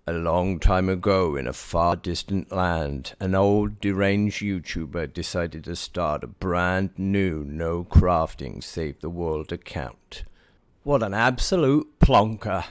A long time ago, in a far distant land, an old deranged YouTuber decided to start a brand new no crafting save the world account. What an absolute plonker.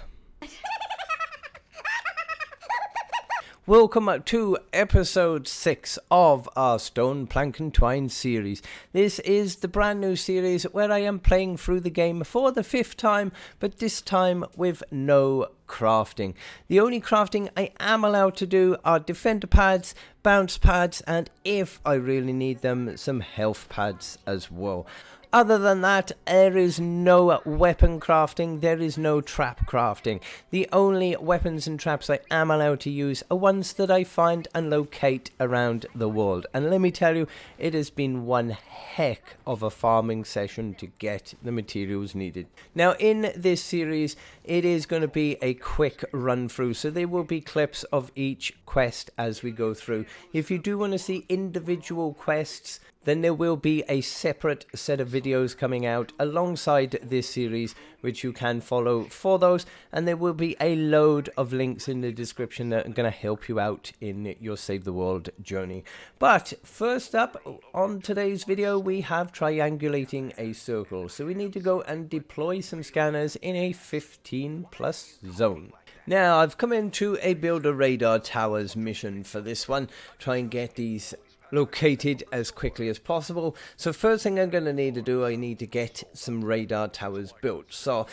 Welcome to episode 6 of our StonePlankCannTwine series. This is the brand new series where I am playing through the game for the 5th time, but this time with no crafting. The only crafting I am allowed to do are defender pads, bounce pads, and if I really need them, some health pads as well. Other than that, there is no weapon crafting, there is no trap crafting. The only weapons and traps I am allowed to use are ones that I find and locate around the world. And let me tell you, it has been one heck of a farming session to get the materials needed. Now in this series, it is going to be a quick run through, so there will be clips of each quest as we go through. If you do want to see individual quests, then there will be a separate set of videos coming out alongside this series, which you can follow for those, and there will be a load of links in the description that are going to help you out in your Save the World journey. But first up on today's video, we have triangulating a circle. So we need to go and deploy some scanners in a 15+ zone. Now I've come into a builder radar towers mission for this one, try and get these located as quickly as possible. So first thing I'm going to need to do, I need to get some radar towers built. So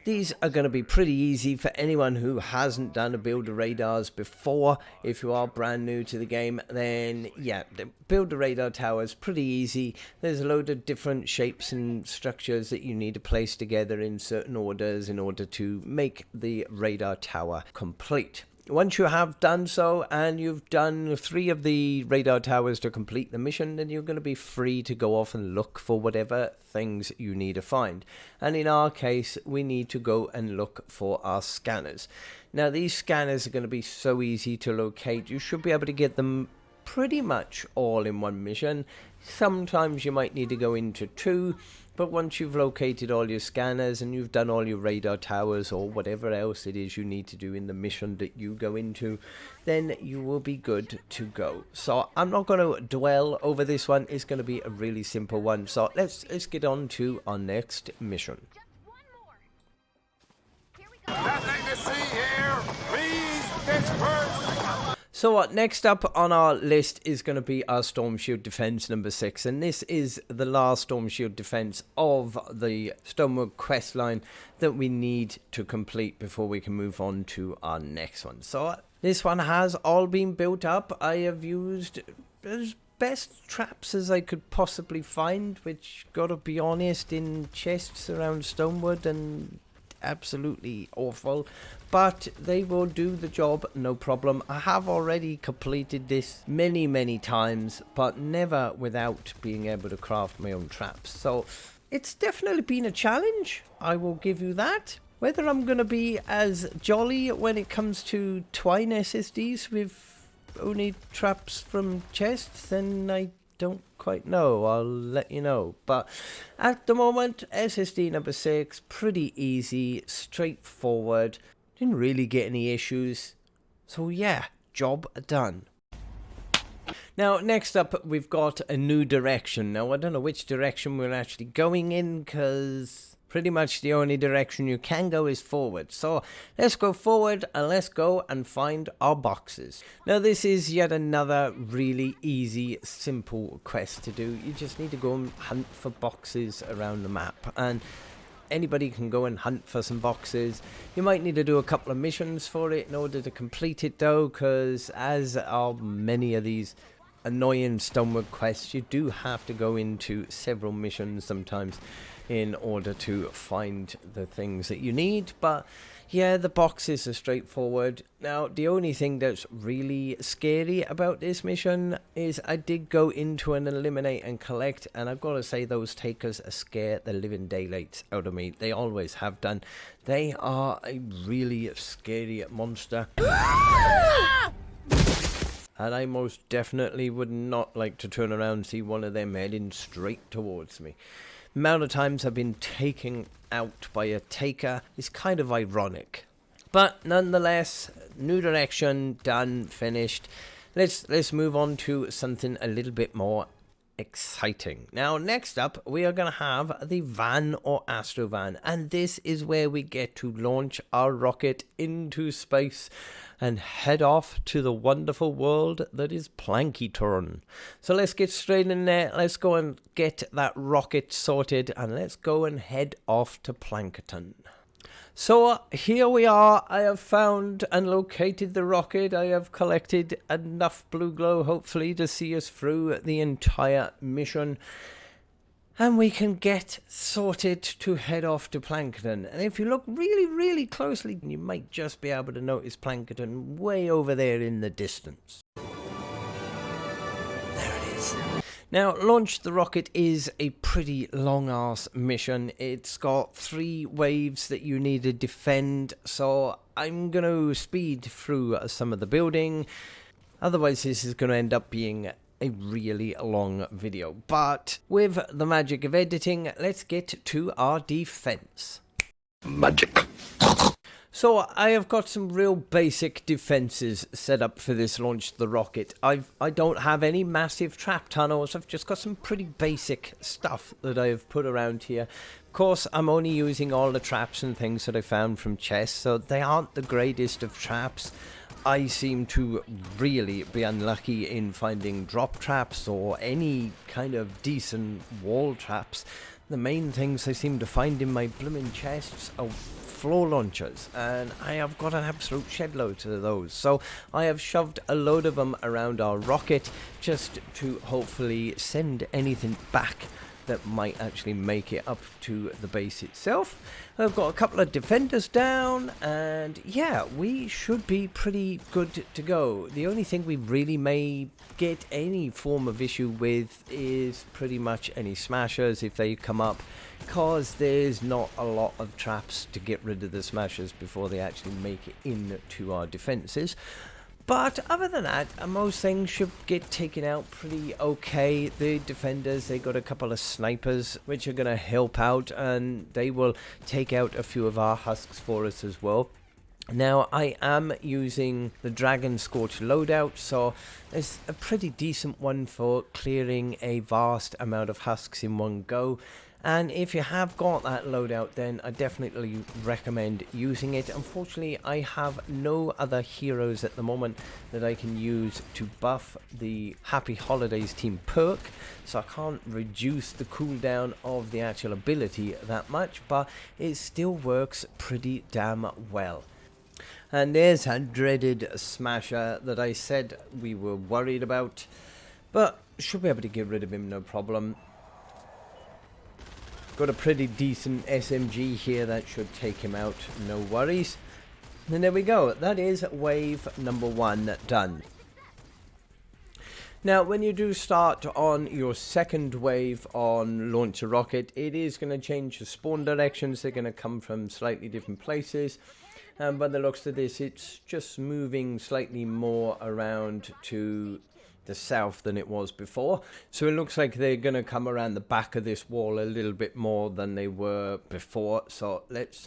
these are going to be pretty easy for anyone who hasn't done a builder radars before. If you are brand new to the game, then yeah, the builder radar tower is pretty easy. There's a load of different shapes and structures that you need to place together in certain orders in order to make the radar tower complete. Once you have done so and you've done 3 of the radar towers to complete the mission, then you're going to be free to go off and look for whatever things you need to find. And in our case, we need to go and look for our scanners. Now these scanners are going to be so easy to locate. You should be able to get them pretty much all in one mission. Sometimes you might need to go into 2, but once you've located all your scanners and you've done all your radar towers or whatever else it is you need to do in the mission that you go into, then you will be good to go. So I'm not going to dwell over this one. It's going to be a really simple one. So let's get on to our next mission. Nothing to see here. Please disperse. So next up on our list is going to be our Storm Shield Defense number 6, and this is the last Storm Shield Defense of the Stonewood questline that we need to complete before we can move on to our next one. So this one has all been built up. I have used as best traps as I could possibly find, which, gotta be honest, in chests around Stonewood and absolutely awful, but they will do the job, no problem. I have already completed this many times, but never without being able to craft my own traps. So it's definitely been a challenge, I will give you that. Whether I'm going to be as jolly when it comes to twine SSDs with only traps from chests, then I don't quite know. I'll let you know. But at the moment, SSD number 6, pretty easy, straightforward, didn't really get any issues. So yeah, job done. Now next up we've got a new direction. Now I don't know which direction we're actually going in, because pretty much the only direction you can go is forward. So let's go forward and let's go and find our boxes. Now this is yet another really easy, simple quest to do. You just need to go and hunt for boxes around the map, and anybody can go and hunt for some boxes. You might need to do a couple of missions for it in order to complete it though, because as are many of these annoying Stonewood quests, you do have to go into several missions sometimes in order to find the things that you need. But yeah, the boxes are straightforward. Now the only thing that's really scary about this mission is I did go into an eliminate and collect, and I've got to say those takers scare the living daylights out of me. They always have done. They are a really scary monster. And I most definitely would not like to turn around and see one of them heading straight towards me. The amount of times I've been taken out by a taker is kind of ironic. But nonetheless, new direction, done, finished. Let's move on to something a little bit more exciting. Now, next up, we are going to have the van or astro van, and this is where we get to launch our rocket into space and head off to the wonderful world that is Plankiturn. So let's get straight in there. Let's go and get that rocket sorted, and let's go and head off to Plankiturn. So here we are. I have found and located the rocket. I have collected enough blue glow, hopefully, to see us through the entire mission. And we can get sorted to head off to Plankton. And if you look really, really closely, you might just be able to notice Plankton way over there in the distance. There it is. Now, launch the rocket is a pretty long-ass mission. It's got 3 waves that you need to defend, so I'm going to speed through some of the building. Otherwise, this is going to end up being a really long video. But with the magic of editing, let's get to our defense. Magic. So I have got some real basic defenses set up for this launch the rocket. I don't have any massive trap tunnels. I've just got some pretty basic stuff that I've put around here. Of course, I'm only using all the traps and things that I found from chests, so they aren't the greatest of traps. I seem to really be unlucky in finding drop traps or any kind of decent wall traps. The main things I seem to find in my blooming chests are floor launchers, and I have got an absolute shedload of those. So I have shoved a load of them around our rocket just to hopefully send anything back that might actually make it up to the base itself. I've got a couple of defenders down, and yeah, we should be pretty good to go. The only thing we really may get any form of issue with is pretty much any smashers if they come up, because there's not a lot of traps to get rid of the smashers before they actually make it into our defenses. But other than that, most things should get taken out pretty okay. The defenders, they got a couple of snipers which are going to help out, and they will take out a few of our husks for us as well. Now, I am using the Dragon Scorch loadout, so it's a pretty decent one for clearing a vast amount of husks in one go. And if you have got that loadout, then I definitely recommend using it. Unfortunately, I have no other heroes at the moment that I can use to buff the Happy Holidays team perk, so I can't reduce the cooldown of the actual ability that much, but it still works pretty damn well. And there's a dreaded smasher that I said we were worried about, but should be able to get rid of him no problem. Got a pretty decent SMG here that should take him out, no worries. And there we go, that is wave number 1 done. Now, when you do start on your second wave on launch a rocket, it is going to change the spawn directions. They're going to come from slightly different places. And by the looks of this, it's just moving slightly more around to the south than it was before. So it looks like they're going to come around the back of this wall a little bit more than they were before. So let's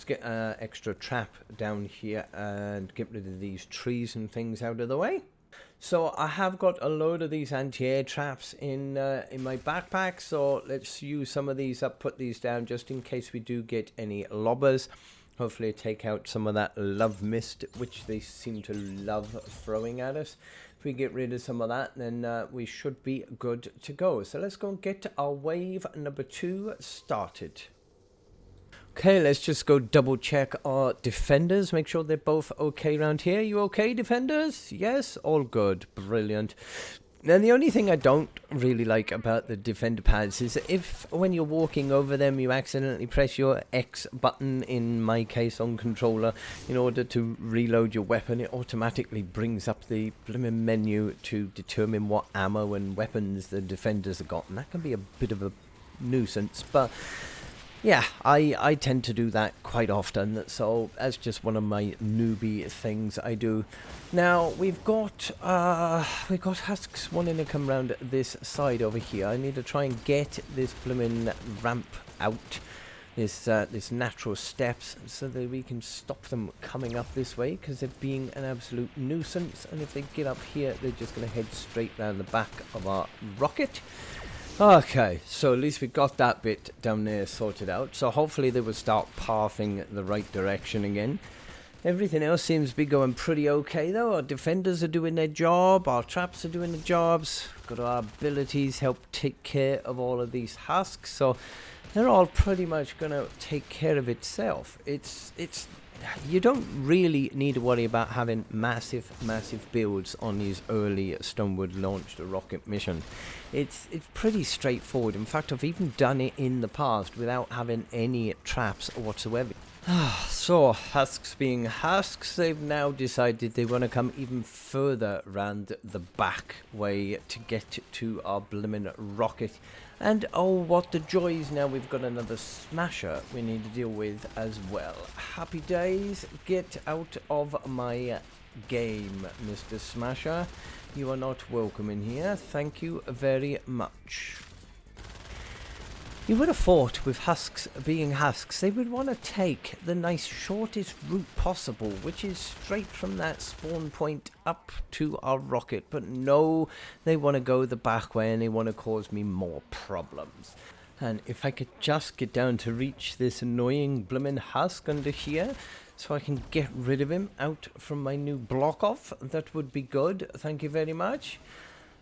get an extra trap down here and get rid of these trees and things out of the way. So I have got a load of these anti-air traps in my backpack, so let's use some of these up, put these down just in case we do get any lobbers. Hopefully take out some of that love mist, which they seem to love throwing at us. If we get rid of some of that, then we should be good to go. So let's go and get our wave number 2 started. Okay, let's just go double check our defenders. Make sure they're both okay around here. You okay, defenders? Yes, all good. Brilliant. Now, the only thing I don't really like about the defender pads is if when you're walking over them, you accidentally press your X button, in my case on controller, in order to reload your weapon, it automatically brings up the blooming menu to determine what ammo and weapons the defenders have got. And that can be a bit of a nuisance, but yeah, I tend to do that quite often, so that's just one of my newbie things I do. Now, we've got husks wanting to come around this side over here. I need to try and get this blooming ramp out. this natural steps so that we can stop them coming up this way, because they're being an absolute nuisance, and if they get up here they're just going to head straight round the back of our rocket. Okay, so at least we got that bit down there sorted out, so hopefully they will start pathing the right direction again. Everything else seems to be going pretty okay though. Our defenders are doing their job, our traps are doing their jobs, got our abilities help take care of all of these husks, so they're all pretty much going to take care of itself. You don't really need to worry about having massive builds on these early Stonewood launched rocket missions. It's pretty straightforward. In fact, I've even done it in the past without having any traps whatsoever. So, husks being husks, they've now decided they want to come even further round the back way to get to our blimmin' rocket. And oh, what the joys, now we've got another smasher we need to deal with as well. Happy days, get out of my game, Mr. Smasher. You are not welcome in here, thank you very much. You would have thought, with husks being husks, they would want to take the nice shortest route possible, which is straight from that spawn point up to our rocket. But no, they want to go the back way and they want to cause me more problems. And if I could just get down to reach this annoying blimmin' husk under here, so I can get rid of him out from my new block off, that would be good. Thank you very much.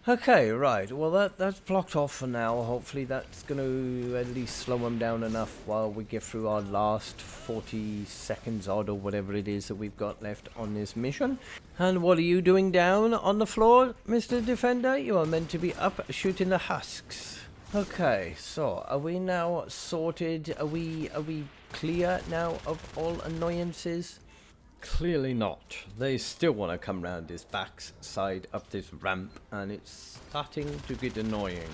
Okay, right, well that's blocked off for now. Hopefully that's going to at least slow them down enough while we get through our last 40 seconds odd or whatever it is that we've got left on this mission. And what are you doing down on the floor, Mr. Defender? You are meant to be up shooting the husks. Okay, so are we now sorted? Are we clear now of all annoyances? Clearly not. They still want to come round this back side up this ramp, and it's starting to get annoying.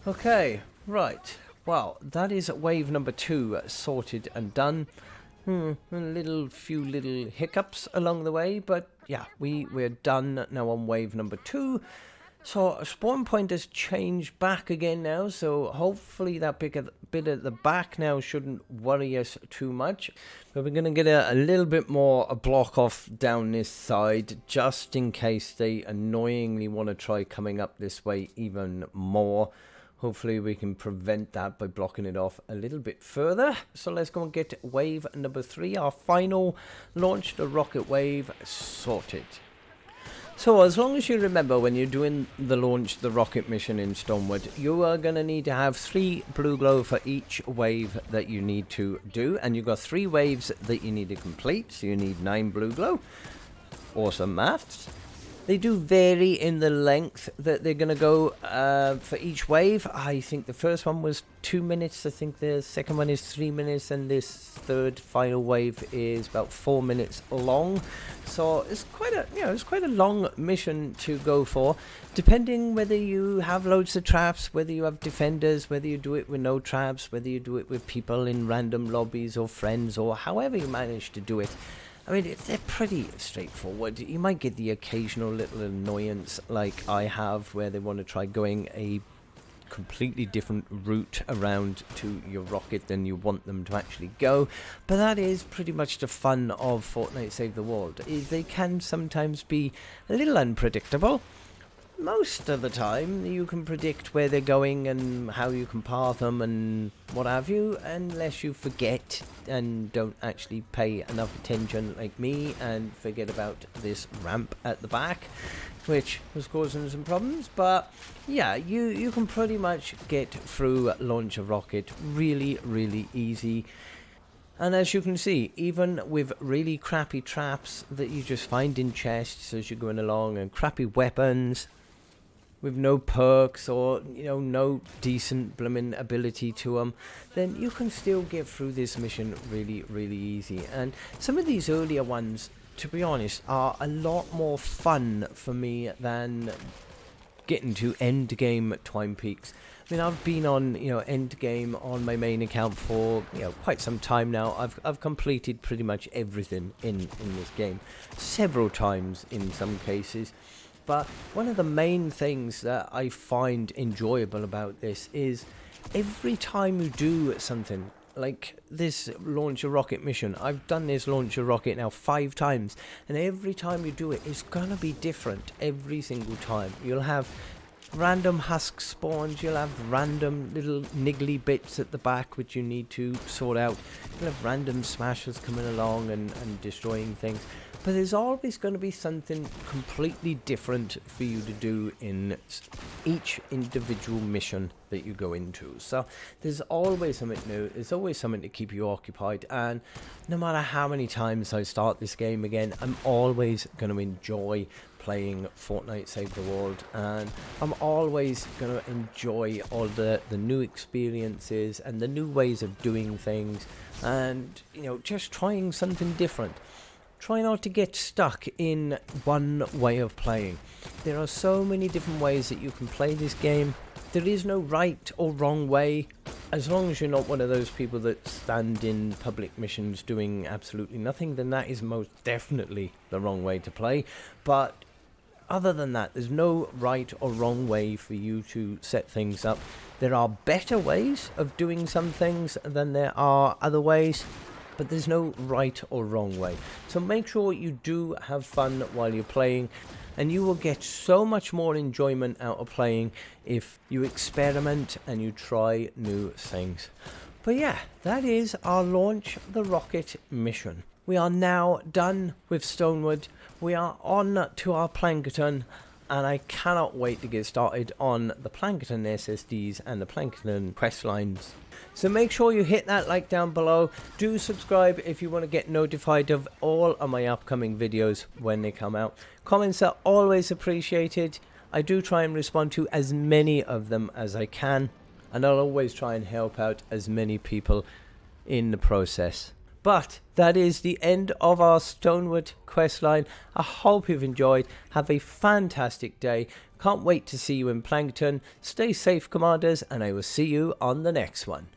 Okay, right. Well, that is wave number 2 sorted and done. A few little hiccups along the way, but yeah, we're done now on wave number 2. So spawn point has changed back again now, so hopefully that bit at the back now shouldn't worry us too much. But we're going to get a little bit more a block off down this side, just in case they annoyingly want to try coming up this way even more. Hopefully we can prevent that by blocking it off a little bit further. So let's go and get wave number 3, our final launch, the rocket wave, sorted. So as long as you remember when you're doing the launch, the rocket mission in Stonewood, you are going to need to have 3 blue glow for each wave that you need to do. And you've got 3 waves that you need to complete, so you need 9 blue glow. Awesome maths. They do vary in the length that they're going to go for each wave. I think the first one was 2 minutes. I think the second one is 3 minutes. And this third final wave is about 4 minutes long. So it's quite a long mission to go for. Depending whether you have loads of traps, whether you have defenders, whether you do it with no traps, whether you do it with people in random lobbies or friends, or however you manage to do it. I mean, they're pretty straightforward. You might get the occasional little annoyance like I have, where they want to try going a completely different route around to your rocket than you want them to actually go. But that is pretty much the fun of Fortnite Save the World, is they can sometimes be a little unpredictable. Most of the time you can predict where they're going and how you can path them and what have you, unless you forget and don't actually pay enough attention like me and forget about this ramp at the back, which was causing some problems. But yeah, you can pretty much get through launch a rocket really easy. And as you can see, even with really crappy traps that you just find in chests as you're going along, and crappy weapons with no perks or, no decent blooming ability to them, then you can still get through this mission really easy. And some of these earlier ones, to be honest, are a lot more fun for me than getting to end game Twine Peaks. I mean, I've been on, end game on my main account for, quite some time now. I've completed pretty much everything in this game, several times in some cases. But one of the main things that I find enjoyable about this is every time you do something, like this launch a rocket mission, I've done this launch a rocket now 5 times, and every time you do it, it's gonna be different every single time. You'll have random husk spawns, you'll have random little niggly bits at the back which you need to sort out, you'll have random smashers coming along and destroying things, but there's always going to be something completely different for you to do in each individual mission that you go into. So there's always something new, there's always something to keep you occupied, and no matter how many times I start this game again, I'm always going to enjoy playing Fortnite Save the World, and I'm always going to enjoy all the new experiences and the new ways of doing things, and you know, just trying something different. Try not to get stuck in one way of playing. There are so many different ways that you can play this game. There is no right or wrong way, as long as you're not one of those people that stand in public missions doing absolutely nothing, then that is most definitely the wrong way to play. But other than that, there's no right or wrong way for you to set things up. There are better ways of doing some things than there are other ways, but there's no right or wrong way. So make sure you do have fun while you're playing, and you will get so much more enjoyment out of playing if you experiment and you try new things. But yeah, that is our launch the rocket mission. We are now done with Stonewood. We are on to our Plankton, and I cannot wait to get started on the Plankton SSDs and the Plankton questlines. So make sure you hit that like down below. Do subscribe if you want to get notified of all of my upcoming videos when they come out. Comments are always appreciated. I do try and respond to as many of them as I can, and I'll always try and help out as many people in the process. But that is the end of our Stonewood questline. I hope you've enjoyed. Have a fantastic day. Can't wait to see you in Plankton. Stay safe, commanders, and I will see you on the next one.